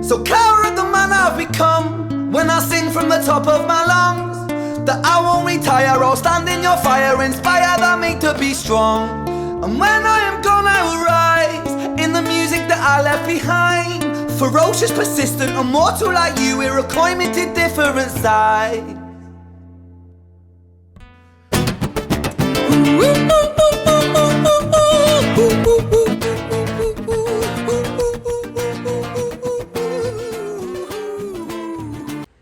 So coward the man I've become when I sing from the top of my lungs, that I won't retire, I'll stand in your fire, inspired and made to be strong. And when I am gone I will rise in the music that I left behind, ferocious, persistent, immortal like you, we're a climate different side.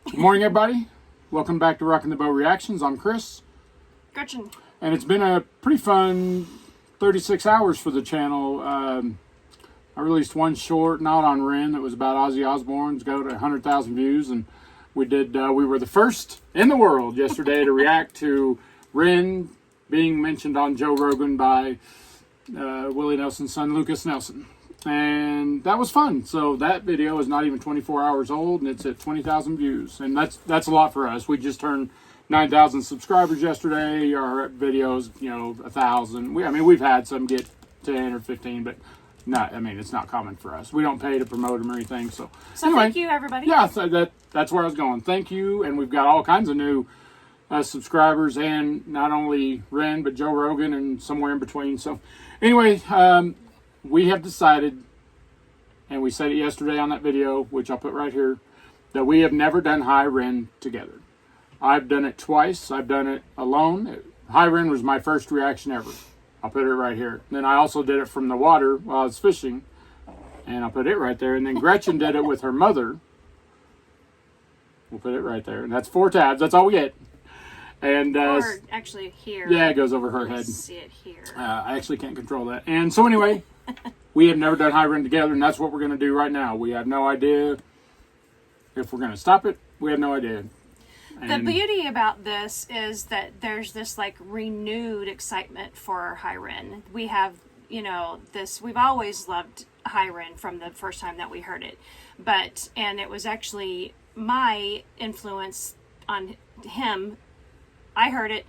Good morning, everybody. Welcome back to Rockin' the Boat Reactions. I'm Chris. Gretchen. And it's been a pretty fun 36 hours for the channel. I released one short, not on Ren, that was about Ozzy Osbourne's, go to 100,000 views. And we were the first in the world yesterday to react to Ren being mentioned on Joe Rogan by Willie Nelson's son, Lucas Nelson. And that was fun. So that video is not even 24 hours old, and it's at 20,000 views. And that's a lot for us. We just turned 9,000 subscribers yesterday. Our videos, 1,000. We've had some get 10 or 15, but it's not common for us. We don't pay to promote them or anything. So anyway, thank you, everybody. Yeah, so that's where I was going. Thank you. And we've got all kinds of new subscribers, and not only Ren, but Joe Rogan and somewhere in between. So anyway, we have decided, and we said it yesterday on that video, which I'll put right here, that we have never done HI REN together. I've done it twice. I've done it alone. HI REN was my first reaction ever. I'll put it right here. Then I also did it from the water while I was fishing, and I'll put it right there. And then Gretchen did it with her mother. We'll put it right there. And that's 4 tabs. That's all we get. And or actually here. Yeah, it goes over her head. See it here. I actually can't control that. And so anyway, we have never done HI REN together, and that's what we're going to do right now. We have no idea if we're going to stop it. We have no idea. And the beauty about this is that there's this like renewed excitement for HI REN. We have, we've always loved HI REN from the first time that we heard it. And it was actually my influence on him. I heard it.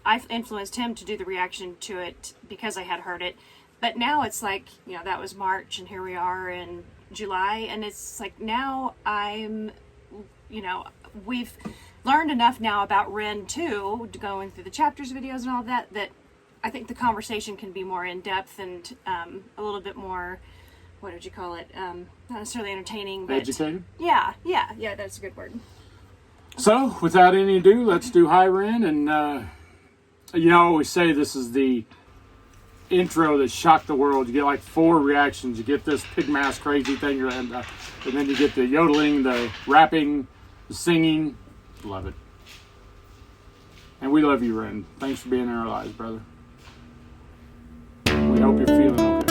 I influenced him to do the reaction to it because I had heard it. But now it's like, that was March, and here we are in July. And it's like now we've learned enough now about Ren too, going through the chapters, videos, and all that I think the conversation can be more in depth and a little bit more, what would you call it? Not necessarily entertaining, but educated? Yeah, that's a good word. So, without any ado, let's do HI REN. And, I always say this is the intro that shocked the world. You get like 4 reactions. You get this pig mask crazy thing, and then you get the yodeling, the rapping, the singing. Love it. And we love you, Ren. Thanks for being in our lives, brother. We hope you're feeling okay.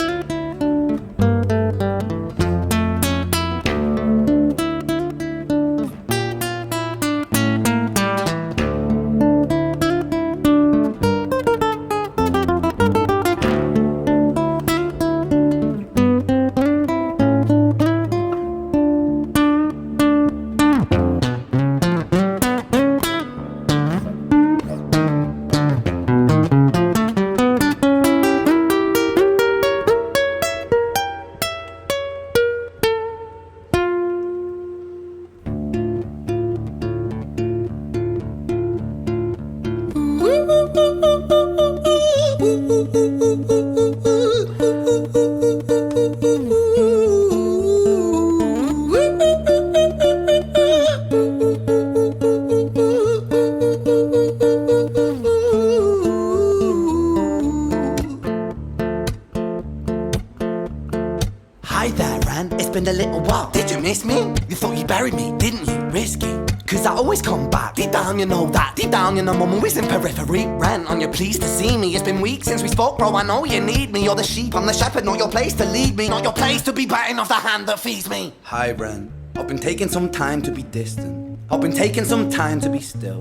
Hi there, Ren, it's been a little while. Did you miss me? You thought you buried me, didn't you? Risky, cause I always come back. Deep down you know that, deep down you know I'm always in periphery. Ren, on your pleased to see me. It's been weeks since we spoke, bro, I know you need me. You're the sheep, I'm the shepherd, not your place to lead me. Not your place to be biting off the hand that feeds me. Hi Ren, I've been taking some time to be distant. I've been taking some time to be still.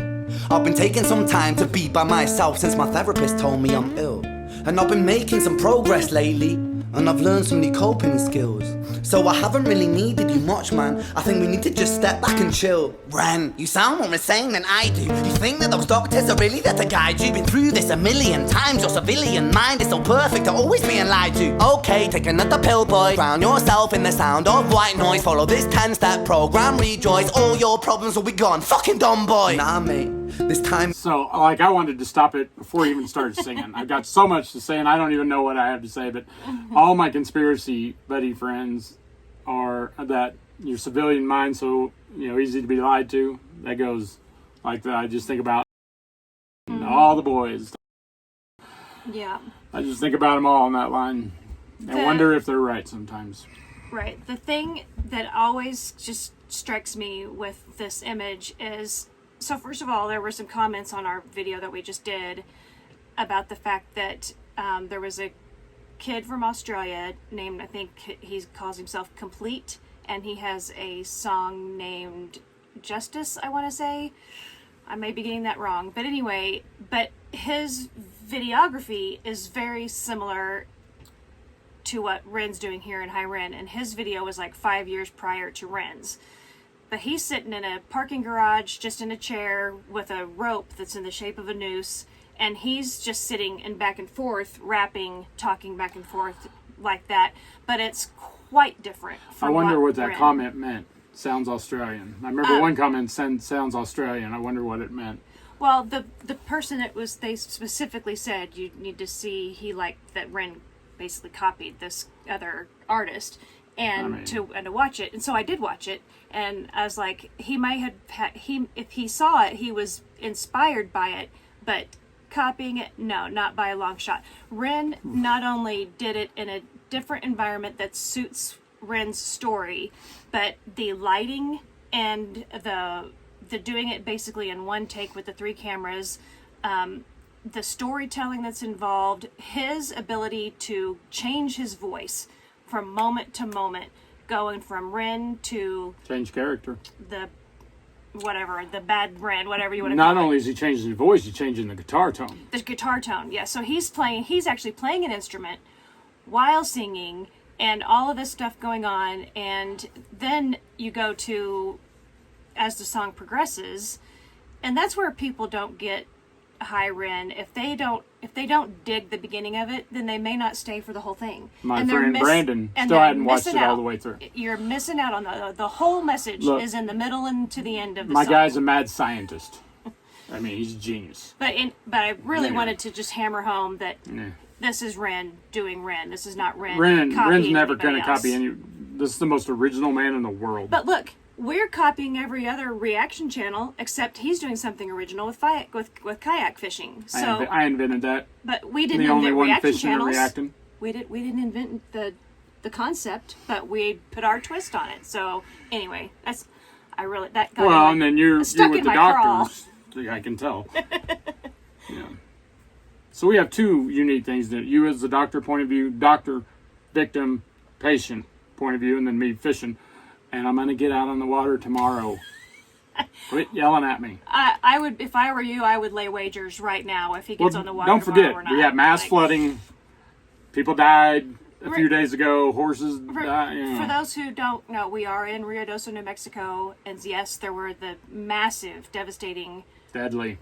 I've been taking some time to be by myself since my therapist told me I'm ill. And I've been making some progress lately. and I've learned some new coping skills. So I haven't really needed you much, man. I think we need to just step back and chill. Ren, you sound more insane than I do. You think that those doctors are really there to guide you? Been through this a million times, your civilian mind is so perfect to always being lied to. Okay, take another pill, boy. Drown yourself in the sound of white noise. Follow this 10-step program, rejoice. All your problems will be gone. Fucking dumb boy. Nah, mate, this time. So, like, I wanted to stop it before he even started singing. I've got so much to say, and I don't even know what I have to say, but all my conspiracy buddy friends are that your civilian mind so, easy to be lied to. That goes like that. I just think about all the boys. Yeah. I just think about them all on that line. I wonder if they're right sometimes. Right. The thing that always just strikes me with this image is, so first of all, there were some comments on our video that we just did about the fact that there was a kid from Australia named, I think he calls himself Complete, and he has a song named Justice, I want to say. I may be getting that wrong. But anyway, his videography is very similar to what Ren's doing here in Hi Ren, and his video was like 5 years prior to Ren's. But he's sitting in a parking garage, just in a chair with a rope that's in the shape of a noose, and he's just sitting and back and forth, rapping, talking back and forth like that. But it's quite different from I wonder what that Ren. comment meant. Sounds Australian. I remember one comment said sounds Australian. I wonder what it meant. Well, the person they specifically said you need to see, he liked that Ren basically copied this other artist and to watch it. And so I did watch it, and I was like, he might have if he saw it, he was inspired by it, but copying it, no, not by a long shot. Ren not only did it in a different environment that suits Ren's story, but the lighting and the doing it basically in one take with the 3 cameras, the storytelling that's involved, his ability to change his voice from moment to moment, going from Ren to Change character. the bad Ren, whatever you want to call it. Not only is he changing his voice, he's changing the guitar tone. The guitar tone, yeah. So he's actually playing an instrument while singing, and all of this stuff going on. And then you go to, as the song progresses, and that's where people don't get Hi Ren. If they don't dig the beginning of it, then they may not stay for the whole thing. My friend Brandon still hadn't watched it all the way through. You're missing out on the whole message. Look, is in the middle and to the end of the my song. guy's a mad scientist. I mean, he's a genius. But I really wanted to just hammer home that this is Ren doing Ren. This is not Ren. Ren's never going to else. copy any. This is the most original man in the world. But look, we're copying every other reaction channel, except he's doing something original with kayak fishing. So I invented that. But we didn't the only invent one reaction fishing channels. and reacting. We didn't invent the concept, but we put our twist on it. So anyway, that got Well, and then you're stuck with in the my crawl. doctors. I can tell. Yeah. So we have 2 unique things that you as the doctor point of view, doctor, victim, patient point of view, and then me fishing. And I'm going to get out on the water tomorrow. Quit yelling at me. I would, if I were you, I would lay wagers right now if he gets on the water. Don't forget, or not. we had mass flooding. People died a few days ago. Horses died. For those who don't know, we are in Rio Doso, New Mexico, and yes, there were the massive, devastating, deadly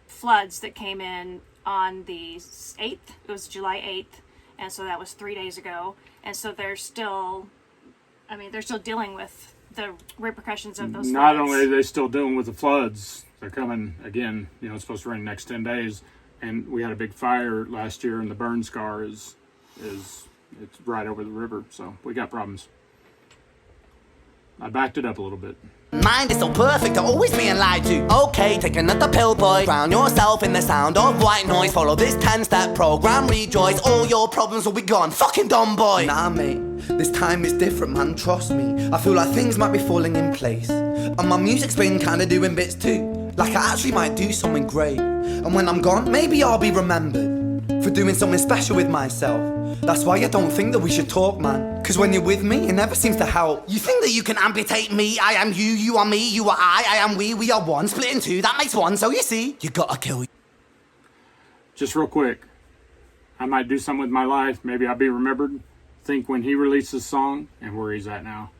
floods that came in on the 8th. It was July 8th, and so that was 3 days ago. And so they're still dealing with the repercussions of those Not floods. only are they still dealing with the floods, they're coming again. It's supposed to rain the next 10 days. And we had a big fire last year, and the burn scar it's right over the river. So we got problems. I backed it up a little bit. Mind is so perfect to always being lied to. Okay, take another pill, boy. Drown yourself in the sound of white noise. Follow this 10-step program, rejoice. All your problems will be gone. Fucking dumb boy. Nah, mate, this time is different, man. Trust me. I feel like things might be falling in place, and my music's been kinda doing bits too. Like I actually might do something great, and when I'm gone, maybe I'll be remembered for doing something special with myself. That's why I don't think that we should talk, man. Cause when you're with me, it never seems to help. You think that you can amputate me? I am you, you are me, you are I am we are one. Split in 2, that makes 1, so you see, you gotta kill. Just real quick, I might do something with my life. Maybe I'll be remembered. Think when he released his song and where he's at now.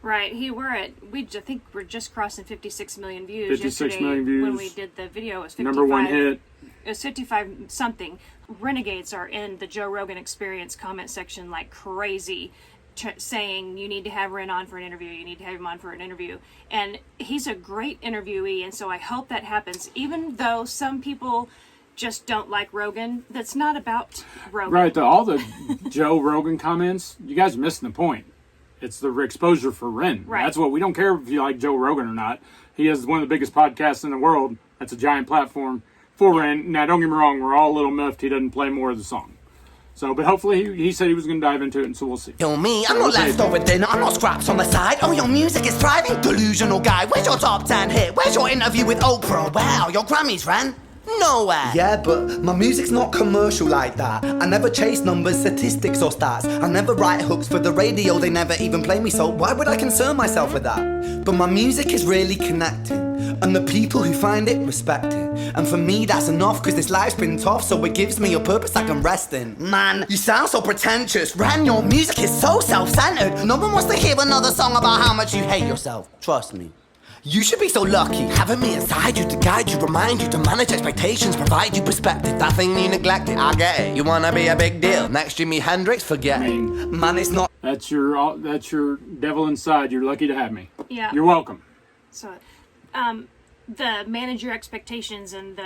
Right, I think we're just crossing 56 million views. 56 million views. When we did the video, it was 55. Number one hit. It was 55 something. Renegades are in the Joe Rogan Experience comment section like crazy, saying you need to have Ren on for an interview. You need to have him on for an interview. And he's a great interviewee, and so I hope that happens. Even though some people just don't like Rogan, that's not about Rogan. Right, all the Joe Rogan comments, you guys are missing the point. It's the exposure for Ren. Right. That's what we don't care if you like Joe Rogan or not. He has one of the biggest podcasts in the world. That's a giant platform for Ren. Now, don't get me wrong, we're all a little miffed he doesn't play more of the song. So, but hopefully he said he was going to dive into it, and so we'll see. Yo, me, I'm not leftover dinner, I'm not scraps on the side. Oh, your music is thriving, delusional guy. Where's your top 10 hit? Where's your interview with Oprah? Wow, your Grammys, Ren? Nowhere. Yeah, but my music's not commercial like that. I never chase numbers, statistics or stats. I never write hooks for the radio, they never even play me, so why would I concern myself with that? But my music is really connecting, and the people who find it respect it. And for me that's enough, cause this life's been tough, so it gives me a purpose I can rest in. Man, you sound so pretentious. Ren, your music is so self-centered. No one wants to hear another song about how much you hate yourself. Trust me. You should be so lucky, having me inside you to guide you, remind you to manage expectations, provide you perspective. That thing you neglected, I get it. You wanna be a big deal, next Jimi Hendrix, forget it. Man, it's not. That's your devil inside. You're lucky to have me. Yeah. You're welcome. So, the manage your expectations and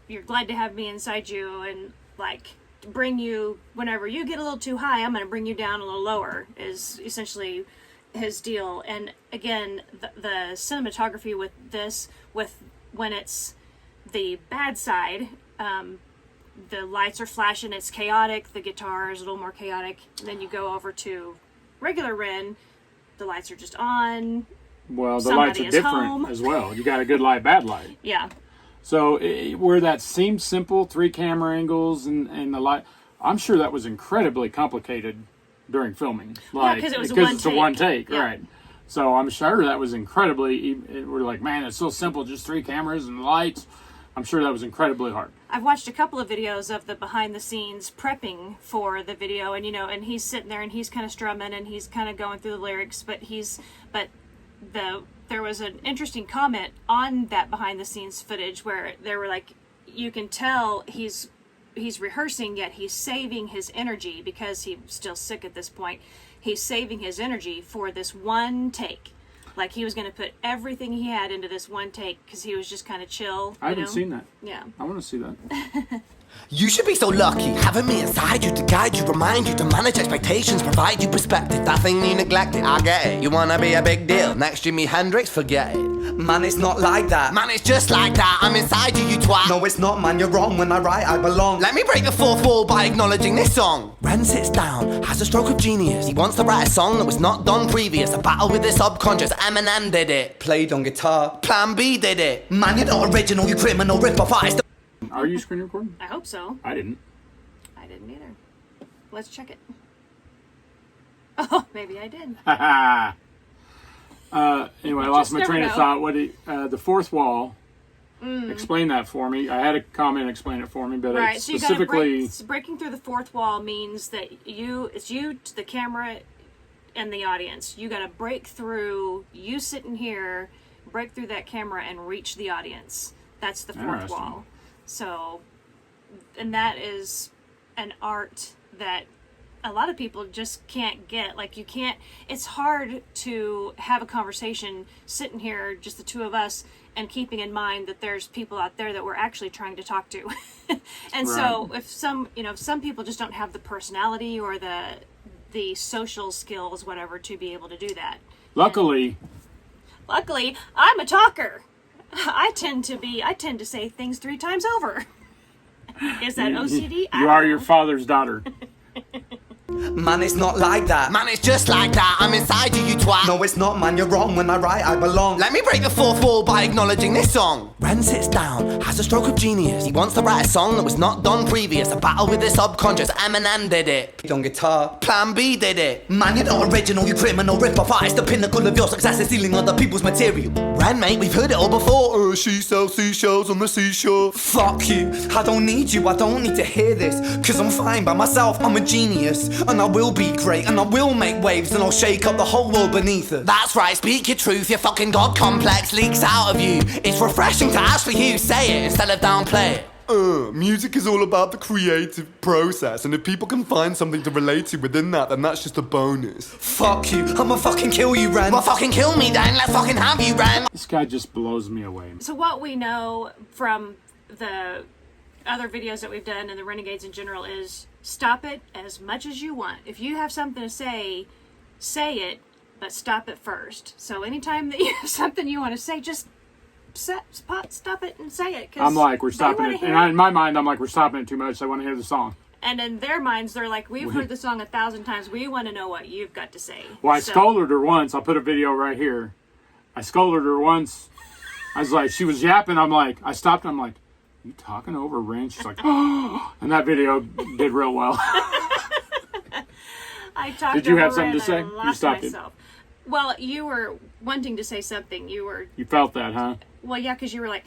you're glad to have me inside you, and like bring you whenever you get a little too high, I'm gonna bring you down a little lower is essentially his deal. And again, the cinematography with this, when it's the bad side, the lights are flashing, it's chaotic, the guitar is a little more chaotic, and then you go over to regular Ren, the lights are just on. Well, the lights are different home. as well. You got a good light, bad light. Yeah. So where that seems simple, 3 camera angles and the light, I'm sure that was incredibly complicated during filming. Like, because it's a one take, yeah. right? So I'm sure that was incredibly. We're like, man, it's so simple, just 3 cameras and lights. I'm sure that was incredibly hard. I've watched a couple of videos of the behind the scenes prepping for the video, and and he's sitting there and he's kind of strumming and he's kind of going through the lyrics, there was an interesting comment on that behind the scenes footage where they were like, you can tell he's rehearsing, yet he's saving his energy because he's still sick at this point. He's saving his energy for this one take. Like he was going to put everything he had into this one take because he was just kind of chill. I haven't seen that. Yeah. I want to see that. You should be so lucky, having me inside you to guide you, remind you to manage expectations, provide you perspective. That thing you neglected, I get it. You wanna be a big deal, next Jimi Hendrix, forget it. Man, it's not like that. Man, it's just like that. I'm inside you, you twat. No, it's not, man, you're wrong. When I write, I belong. Let me break the fourth wall by acknowledging this song. Ren sits down, has a stroke of genius. He wants to write a song that was not done previous. A battle with the subconscious, Eminem did it. Played on guitar, Plan B did it. Man, you're not original, you criminal rip-off artist. Are you screen recording? I hope so. I didn't. I didn't either. Let's check it. Oh, maybe I did. Anyway, I lost my train of thought. The fourth wall? Explain that for me. I had a comment explain it for me, but right, it's so specifically breaking through the fourth wall means that it's you to the camera and the audience. You got to break through. You sitting here, break through that camera and reach the audience. That's the fourth wall. So, and that is an art that a lot of people just can't get. Like you can't, it's hard to have a conversation sitting here, just the two of us, and keeping in mind that there's people out there that we're actually trying to talk to. And so if some people just don't have the personality or the social skills, whatever, to be able to do that. Luckily, I'm a talker. I tend to say things 3 times over. Is that OCD? You are your father's daughter. Man, it's not like that. Man, it's just like that. I'm inside you, you twat. No, it's not, man. You're wrong. When I write, I belong. Let me break the fourth wall by acknowledging this song. Ren sits down, has a stroke of genius. He wants to write a song that was not done previous. A battle with his subconscious. Eminem did it. On guitar. Plan B did it. Man, you're not original. You criminal rip-off artist. The pinnacle of your success is stealing other people's material. Ren, mate, we've heard it all before. She sells seashells on the seashore. Fuck you. I don't need you. I don't need to hear this. Cause I'm fine by myself. I'm a genius. And I will be great. And I will make waves. And I'll shake up the whole world beneath it. That's right. Speak your truth. Your fucking God complex leaks out of you. It's refreshing to actually hear you say it instead of downplay it. Music is all about the creative process, and if people can find something to relate to within that, then that's just a bonus. Fuck you, I'ma fucking kill you, Ren. Well, fucking kill me then, let's fucking have you, Ren. This guy just blows me away. So what we know from the other videos that we've done and the Renegades in general is stop it as much as you want. If you have something to say it, but stop it first. So anytime that you have something you want to say, just stop it and say it. I'm like, we're stopping it. And in my mind, I'm like, we're stopping it too much. I want to hear the song. And in their minds, they're like, we've heard the song 1,000 times. We want to know what you've got to say. Well, I scolded her once. I'll put a video right here. I scolded her once. I was like, she was yapping. I'm like, I stopped. I'm like, you talking over Ren? She's like, oh. And that video did real well. Did you have something to say? You stopped myself. Well, you were wanting to say something. You felt that, huh? Well, yeah, because you were like,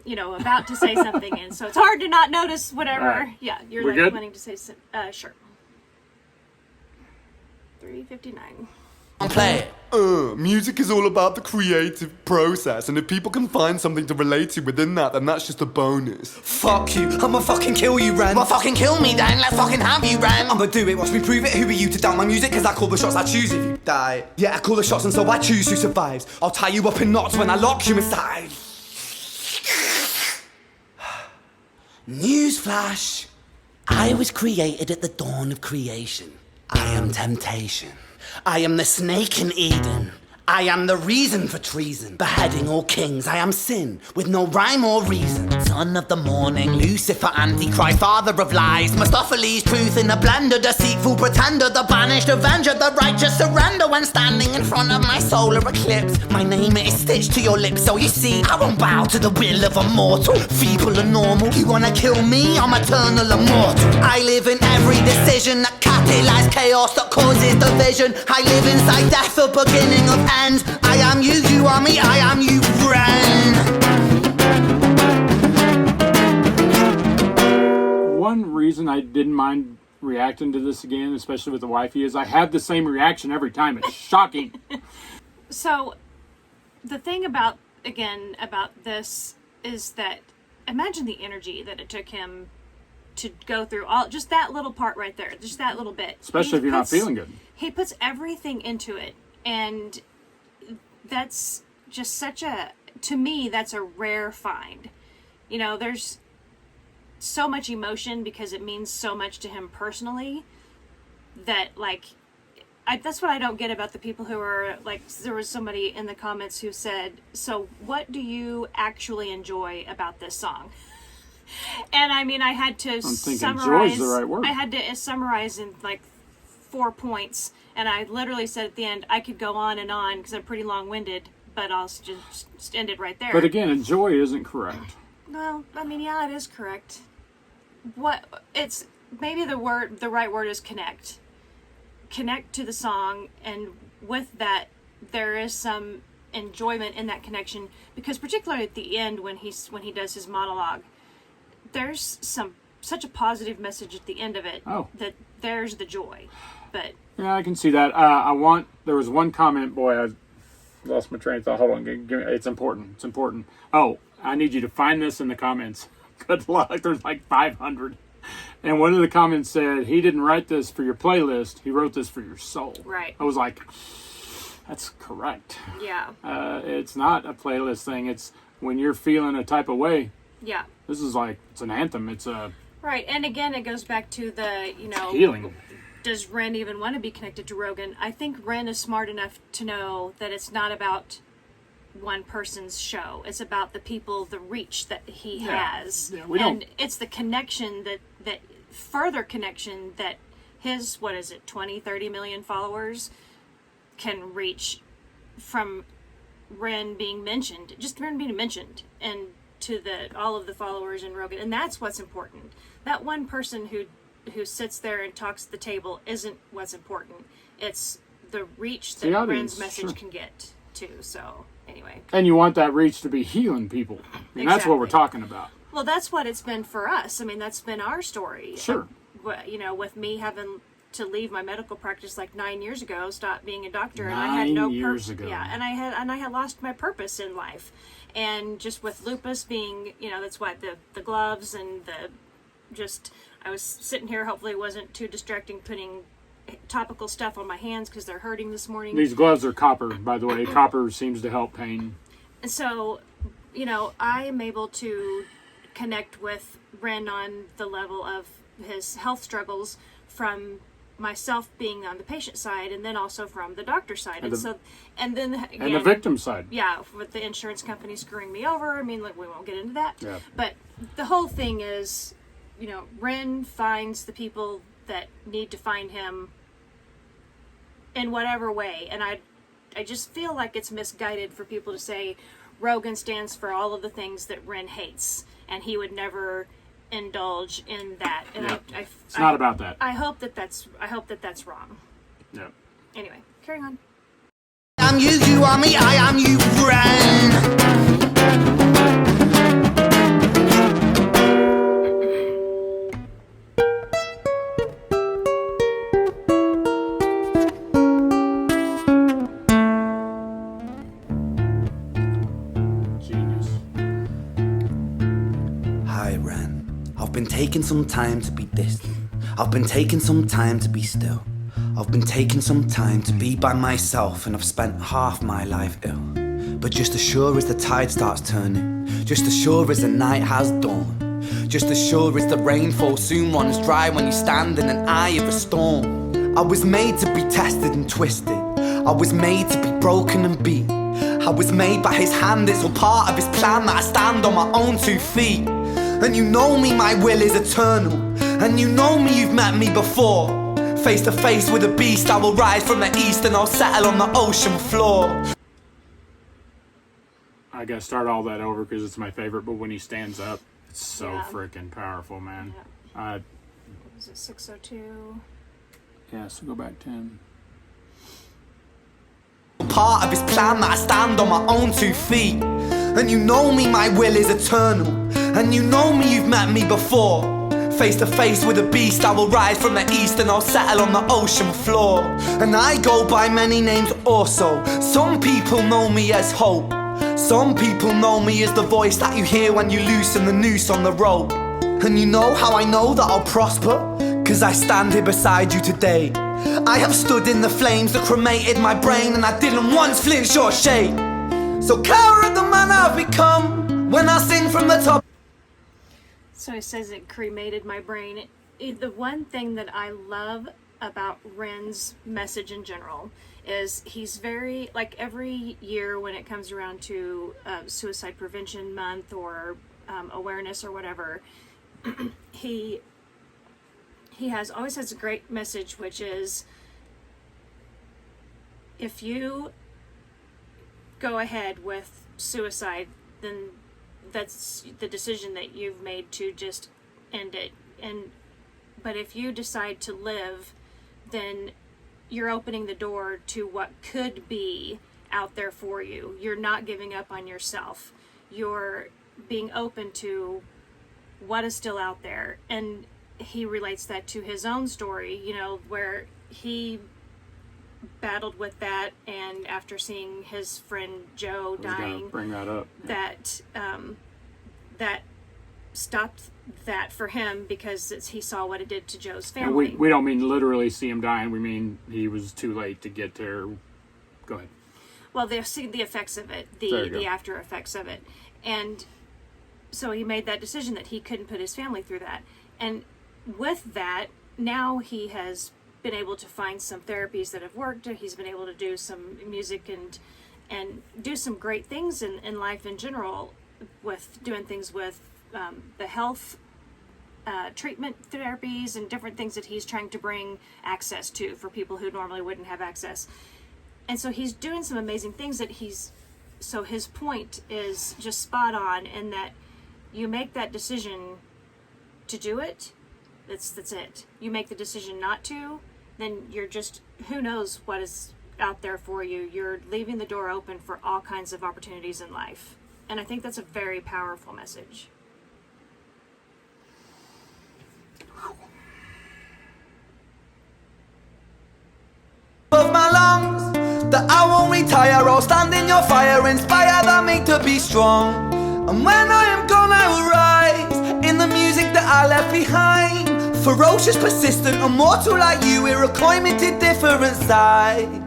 about to say something, and so it's hard to not notice whatever. Right. Yeah, you're We're like good? wanting to say sure. 3:59. Play it. Music is all about the creative process, and if people can find something to relate to within that, then that's just a bonus. Fuck you, I'ma fucking kill you, Ren. Well, fucking kill me then, let's fucking have you, Ren. I'ma do it, watch me prove it. Who are you to doubt my music? Cause I call the shots, I choose if you die. Yeah, I call the shots and so I choose who survives. I'll tie you up in knots when I lock you inside. Newsflash. I was created at the dawn of creation. I am temptation. I am the snake in Eden. I am the reason for treason. Beheading all kings, I am sin, with no rhyme or reason. Son of the morning, Lucifer, Antichrist, father of lies. Mustopheles, truth in a blender, deceitful pretender, the banished avenger, the righteous surrender when standing in front of my solar eclipse. My name is stitched to your lips, so you see, I won't bow to the will of a mortal. Feeble and normal, you wanna kill me? I'm eternal immortal. I live in every decision that catalyzes chaos, that causes division. I live inside death, the beginning of end. I am you, you are me, I am you, Ren. One reason I didn't mind reacting to this again, especially with the wifey, is I have the same reaction every time. It's shocking. So, the thing about this is that imagine the energy that it took him to go through just that little part right there, just that little bit. Especially if you're not feeling good. He puts everything into it, and that's just to me, that's a rare find. There's so much emotion because it means so much to him personally that, that's what I don't get about the people who are, there was somebody in the comments who said, so what do you actually enjoy about this song? And I had to summarize. The right word. I had to summarize in 4 points, and I literally said at the end, I could go on and on because I'm pretty long-winded, but I'll just end it right there. But again, enjoy isn't correct. Well, yeah, it is correct. It's maybe the right word is connect. Connect to the song, and with that, there is some enjoyment in that connection, because particularly at the end when he does his monologue, there's such a positive message at the end of it that there's the joy. But yeah, I can see that. There was one comment. Boy, I lost my train of thought. Hold on, it's important. It's important. Oh, I need you to find this in the comments. Good luck. There's 500. And one of the comments said, he didn't write this for your playlist. He wrote this for your soul. Right. I was like, that's correct. Yeah. It's not a playlist thing. It's when you're feeling a type of way. Yeah. This is it's an anthem. It's a... Right. And again, it goes back to the, healing. Does Ren even want to be connected to Rogan? I think Ren is smart enough to know that it's not about one person's show. It's about the people, the reach that he has. Yeah, it's the connection that further connection that his, what is it, 20, 30 million followers can reach from Ren being mentioned, just Ren being mentioned, and to all of the followers in Rogan. And that's what's important. That one person who sits there and talks at the table isn't what's important. It's the reach that Ren's message can get to. So anyway. And you want that reach to be healing people. And that's what we're talking about. Well, that's what it's been for us. I mean, that's been our story. Sure. You know, with me having to leave my medical practice like 9 years ago, stop being a doctor, and 9 I had no years ago. Yeah, and I had lost my purpose in life, and just with lupus being, you know, that's why the gloves and I was sitting here. Hopefully, it wasn't too distracting putting topical stuff on my hands because they're hurting this morning. These gloves are copper, by the way. Copper seems to help pain. And so, you know, I am able to connect with Ren on the level of his health struggles from myself being on the patient side, and then also from the doctor side, and then again, and the victim side. Yeah, with the insurance company screwing me over. I mean, like, we won't get into that. Yeah. But the whole thing is, you know, Ren finds the people that need to find him in whatever way, and I just feel like it's misguided for people to say Rogan stands for all of the things that Ren hates, and he would never indulge in that. And yeah. It's not about that. I hope that that's wrong. Yeah. Anyway, carrying on. I'm you are me, I am you, Ren. Genius. Hi, Ren. I've been taking some time to be distant. I've been taking some time to be still. I've been taking some time to be by myself, and I've spent half my life ill. But just as sure as the tide starts turning, just as sure as the night has dawned, just as sure as the rainfall soon runs dry when you stand in an eye of a storm. I was made to be tested and twisted. I was made to be broken and beat. I was made by his hand, it's all part of his plan that I stand on my own 2 feet. And you know me, my will is eternal. And you know me, you've met me before. Face to face with a beast, I will rise from the east and I'll settle on the ocean floor. I gotta start all that over because it's my favorite, but when he stands up, it's so Yeah. freaking powerful, man. Yeah. Was it 602? Yeah, so go back 10. Part of his plan that I stand on my own 2 feet. And you know me, my will is eternal. And you know me, you've met me before. Face to face with a beast, I will rise from the east and I'll settle on the ocean floor. And I go by many names also. Some people know me as hope. Some people know me as the voice that you hear when you loosen the noose on the rope. And you know how I know that I'll prosper? 'Cause I stand here beside you today. I have stood in the flames that cremated my brain, and I didn't once flinch or shake. So cower at the man I've become when I sing from the top. So he says it cremated my brain. The one thing that I love about Ren's message in general is he's very, like, every year when it comes around to Suicide Prevention Month or awareness or whatever, he always has a great message, which is, if you go ahead with suicide, then that's the decision that you've made to just end it. But if you decide to live, then you're opening the door to what could be out there for you. You're not giving up on yourself. You're being open to what is still out there. And he relates that to his own story, you know, where he battled with that, and after seeing his friend Joe dying, bring that up. That stopped that for him because he saw what it did to Joe's family. And we don't mean literally see him dying. We mean he was too late to get there. Go ahead. Well, they see the effects of it, the after effects of it, and so he made that decision that he couldn't put his family through that. And with that, now he has been able to find some therapies that have worked. He's been able to do some music and do some great things in life in general, with doing things with the health treatment therapies and different things that he's trying to bring access to for people who normally wouldn't have access. And so he's doing some amazing things so his point is just spot on in that you make that decision to do it, that's it. You make the decision not to, then you're just, who knows what is out there for you. You're leaving the door open for all kinds of opportunities in life. And I think that's a very powerful message. Of my lungs, that I won't retire. I'll stand in your fire, inspire that me to be strong. And when I am gone, I will rise in the music that I left behind. Ferocious, persistent, immortal like you. We're a climated different side.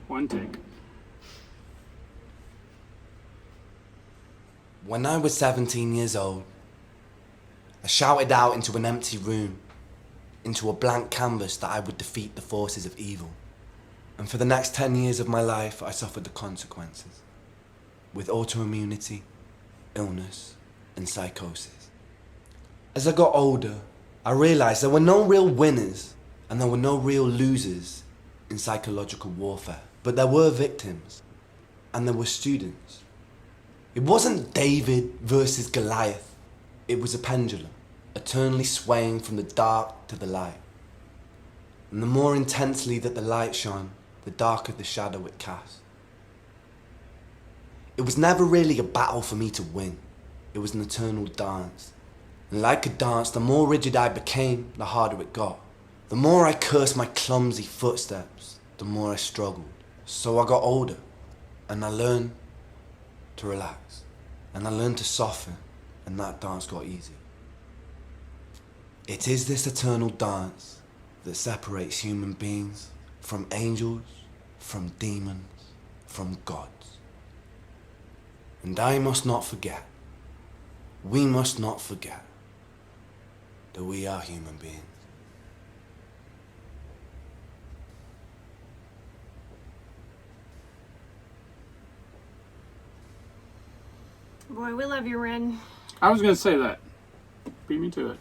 One take. When I was 17 years old, I shouted out into an empty room, into a blank canvas, that I would defeat the forces of evil. And for the next 10 years of my life, I suffered the consequences, with autoimmunity, illness, and psychosis. As I got older, I realized there were no real winners and there were no real losers in psychological warfare. But there were victims, and there were students. It wasn't David versus Goliath. It was a pendulum, eternally swaying from the dark to the light. And the more intensely that the light shone, the darker the shadow it cast. It was never really a battle for me to win. It was an eternal dance. And like a dance, the more rigid I became, the harder it got. The more I cursed my clumsy footsteps, the more I struggled. So I got older, and I learned to relax, and I learned to soften, and that dance got easy. It is this eternal dance that separates human beings from angels, from demons, from gods. And I must not forget, we must not forget, that we are human beings. Boy, we love you, Ren. I was going to say that. Beat me to it.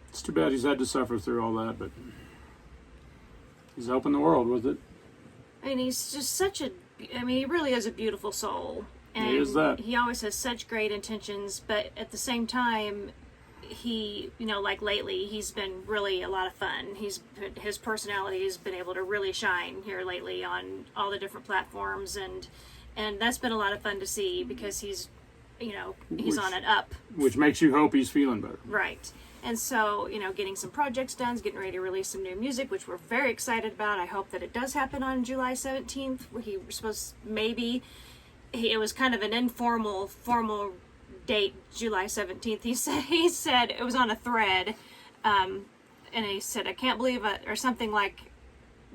It's too bad he's had to suffer through all that, but he's helping the world with it. And he's just he really is a beautiful soul. And He is that. He always has such great intentions, but at the same time, he, like lately, he's been really a lot of fun. His personality has been able to really shine here lately on all the different platforms, and that's been a lot of fun to see because he's on an up. Which makes you hope he's feeling better. Right. And so, getting some projects done, getting ready to release some new music, which we're very excited about. I hope that it does happen on July 17th. He was supposed, it was kind of an informal, formal date, July 17th. He said it was on a thread, and he said, I can't believe it, or something like,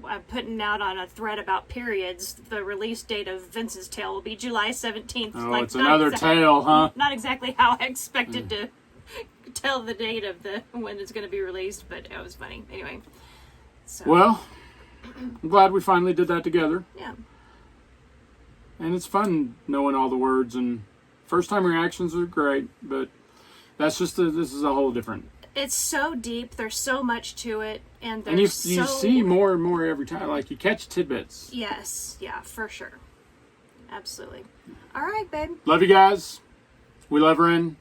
I'm putting out on a thread about periods. The release date of Vince's Tale will be July 17th. Oh, it's another tale, huh? Not exactly how I expected to tell the date of when it's going to be released, but it was funny. Anyway. So. Well, I'm glad we finally did that together. Yeah. And it's fun knowing all the words, and first time reactions are great, but that's just this is a whole different. It's so deep. There's so much to it, and you see more and more every time. Like you catch tidbits. Yes, yeah, for sure, absolutely. All right, babe. Love you guys. We love Ren.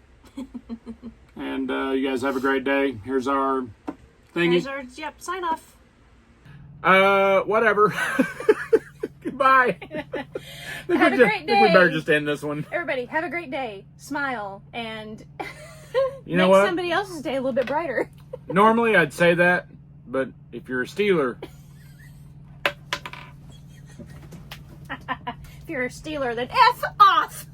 And you guys have a great day. Here's our thingy. Sign off. Whatever. Goodbye. Have a great day. We better just end this one. Everybody, have a great day. Smile and You know make what? somebody else's day a little bit brighter. Normally I'd say that, but if you're a Steeler, If you're a Steeler, then F off.